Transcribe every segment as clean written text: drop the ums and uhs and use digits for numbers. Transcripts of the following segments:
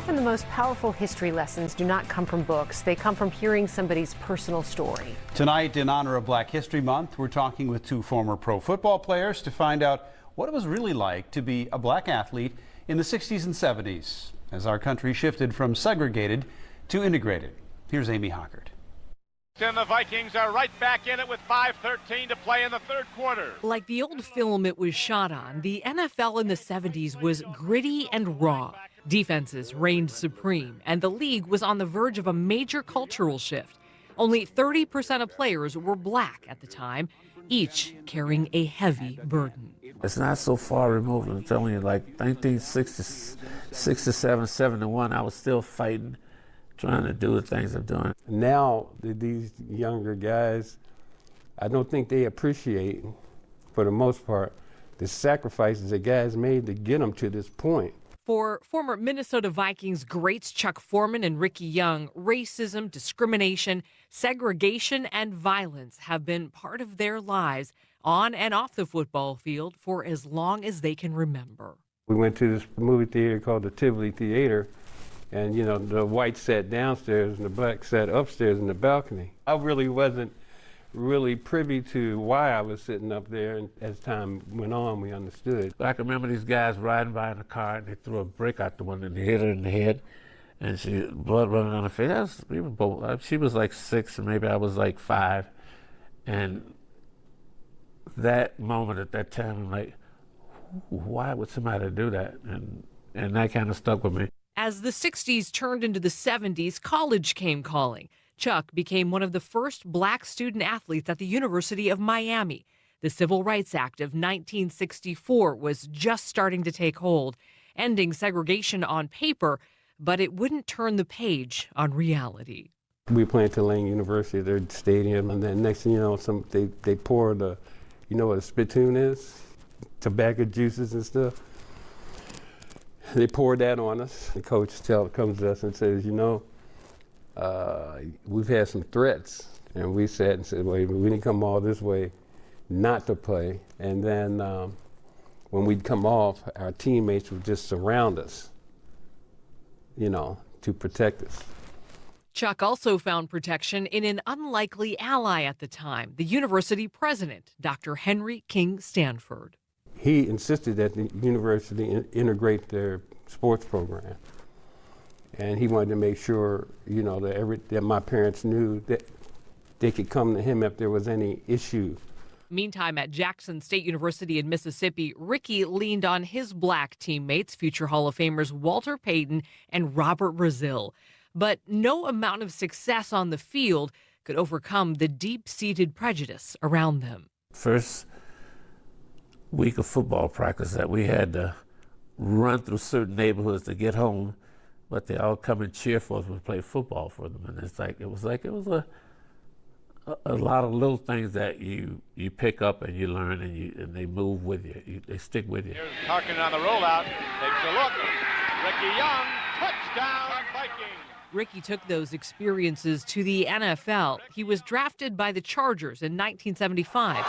Often the most powerful history lessons do not come from books. They come from hearing somebody's personal story. Tonight, in honor of Black History Month, we're talking with two former pro football players to find out what it was really like to be a black athlete in the 60s and 70s as our country shifted from segregated to integrated. Here's Amy Hockert. And the Vikings are right back in it with 5:13 to play in the third quarter. Like the old film it was shot on, the NFL in the 70s was gritty and raw. Defenses reigned supreme, and the league was on the verge of a major cultural shift. Only 30% of players were black at the time, each carrying a heavy burden. It's not so far removed. I'm telling you, like 1967, 71, I was still fighting, trying to do the things I'm doing. Now, these younger guys, I don't think they appreciate, for the most part, the sacrifices the guys made to get them to this point. For former Minnesota Vikings greats Chuck Foreman and Rickey Young, racism, discrimination, segregation, and violence have been part of their lives on and off the football field for as long as they can remember. We went to this movie theater called the Tivoli Theater, and you know, the white sat downstairs and the black sat upstairs in the balcony. I really wasn't really privy to why I was sitting up there, and as time went on, we understood. I can remember these guys riding by in a car, and they threw a brick out the window and hit her in the head, and she blood running down her face. She was like 6, and maybe I was like 5, and that moment at that time, I'm like, why would somebody do that? And that kind of stuck with me. As the 60s turned into the 70s, college came calling. Chuck became one of the first black student athletes at the University of Miami. The Civil Rights Act of 1964 was just starting to take hold, ending segregation on paper, but it wouldn't turn the page on reality. We played at Tulane University, their stadium, and then next thing you know, they poured you know what a spittoon is? Tobacco juices and stuff. They poured that on us. The coach comes to us and says, you know, we've had some threats. And we sat and said, wait, we didn't come all this way not to play. And then when we'd come off, our teammates would just surround us, you know, to protect us. Chuck also found protection in an unlikely ally at the time, the university president, Dr. Henry King Stanford. He insisted that the university integrate their sports program. And he wanted to make sure, you know, that my parents knew that they could come to him if there was any issue. Meantime, at Jackson State University in Mississippi, Rickey leaned on his black teammates, future Hall of Famers Walter Payton and Robert Brazile. But no amount of success on the field could overcome the deep-seated prejudice around them. First week of football practice that we had to run through certain neighborhoods to get home, but they all come and cheer for us when we play football for them. And it was a lot of little things that you pick up and you learn, and they move with you. They stick with you. Here's Harkin on the rollout. Takes a look. Rickey Young, touchdown Vikings. Rickey took those experiences to the NFL. He was drafted by the Chargers in 1975,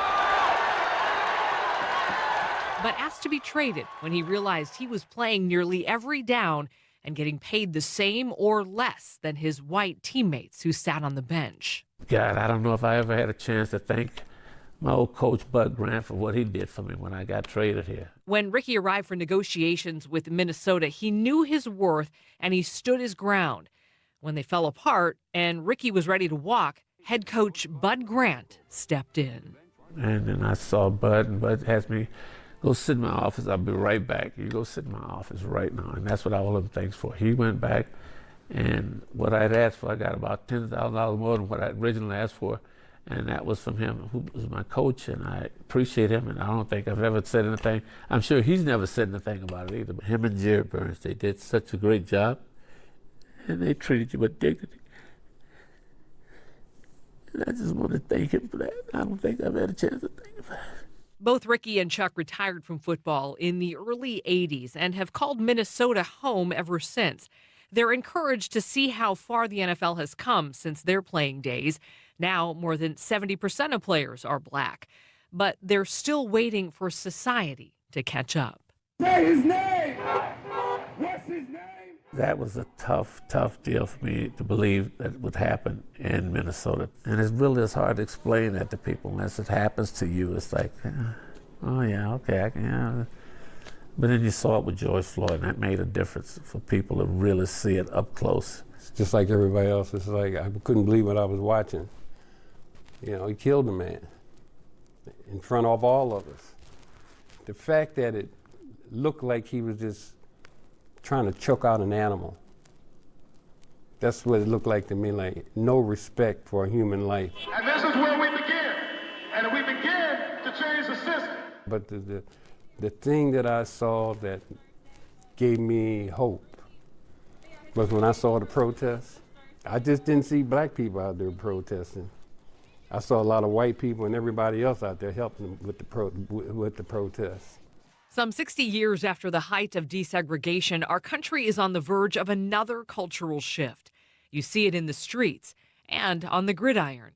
but asked to be traded when he realized he was playing nearly every down and getting paid the same or less than his white teammates who sat on the bench. God, I don't know if I ever had a chance to thank my old coach, Bud Grant, for what he did for me when I got traded here. When Rickey arrived for negotiations with Minnesota, he knew his worth and he stood his ground. When they fell apart and Rickey was ready to walk, head coach Bud Grant stepped in. And then I saw Bud, and Bud asked me, go sit in my office, I'll be right back. You go sit in my office right now. And that's what I owe him thanks for. He went back, and what I'd asked for, I got about $10,000 more than what I originally asked for. And that was from him, who was my coach, and I appreciate him, and I don't think I've ever said anything. I'm sure he's never said anything about it either. But him and Jerry Burns, they did such a great job, and they treated you with dignity. And I just want to thank him for that. I don't think I've had a chance to thank him for that. Both Rickey and Chuck retired from football in the early 80s and have called Minnesota home ever since. They're encouraged to see how far the NFL has come since their playing days. Now, more than 70% of players are black, but they're still waiting for society to catch up. Say his name! What's his name? That was a tough deal for me to believe that would happen in Minnesota. And it's really hard to explain that to people unless it happens to you. It's like, oh yeah, okay, yeah. But then you saw it with George Floyd, and that made a difference for people to really see it up close. It's just like everybody else. It's like I couldn't believe what I was watching. You know, he killed a man in front of all of us. The fact that it looked like he was just trying to choke out an animal. That's what it looked like to me, like no respect for a human life. And this is where we begin. And we begin to change the system. But the thing that I saw that gave me hope was when I saw the protests. I just didn't see black people out there protesting. I saw a lot of white people and everybody else out there helping with the protests. Some 60 years after the height of desegregation, our country is on the verge of another cultural shift. You see it in the streets and on the gridiron,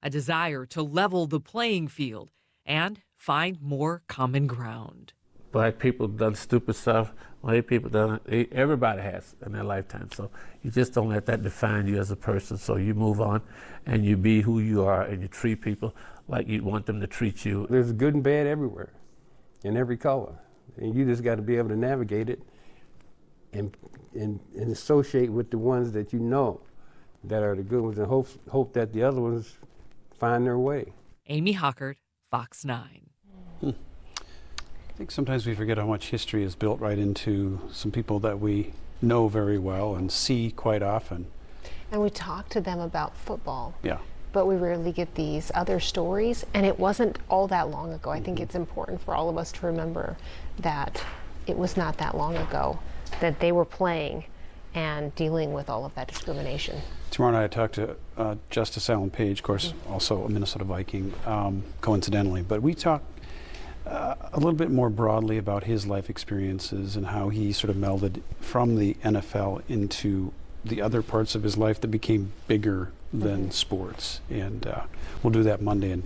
a desire to level the playing field and find more common ground. Black people done stupid stuff, white people done it. Everybody has in their lifetime. So you just don't let that define you as a person. So you move on and you be who you are and you treat people like you want them to treat you. There's good and bad everywhere, in every color. And you just got to be able to navigate it and associate with the ones that you know that are the good ones and hope that the other ones find their way. Amy Hockert, Fox 9. I think sometimes we forget how much history is built right into some people that we know very well and see quite often. And we talk to them about football. Yeah. But we rarely get these other stories, and it wasn't all that long ago. I think it's important for all of us to remember that it was not that long ago that they were playing and dealing with all of that discrimination. Tomorrow night I talked to Justice Alan Page, of course, also a Minnesota Viking, coincidentally, but we talked a little bit more broadly about his life experiences and how he sort of melded from the NFL into the other parts of his life that became bigger than sports. And we'll do that Monday and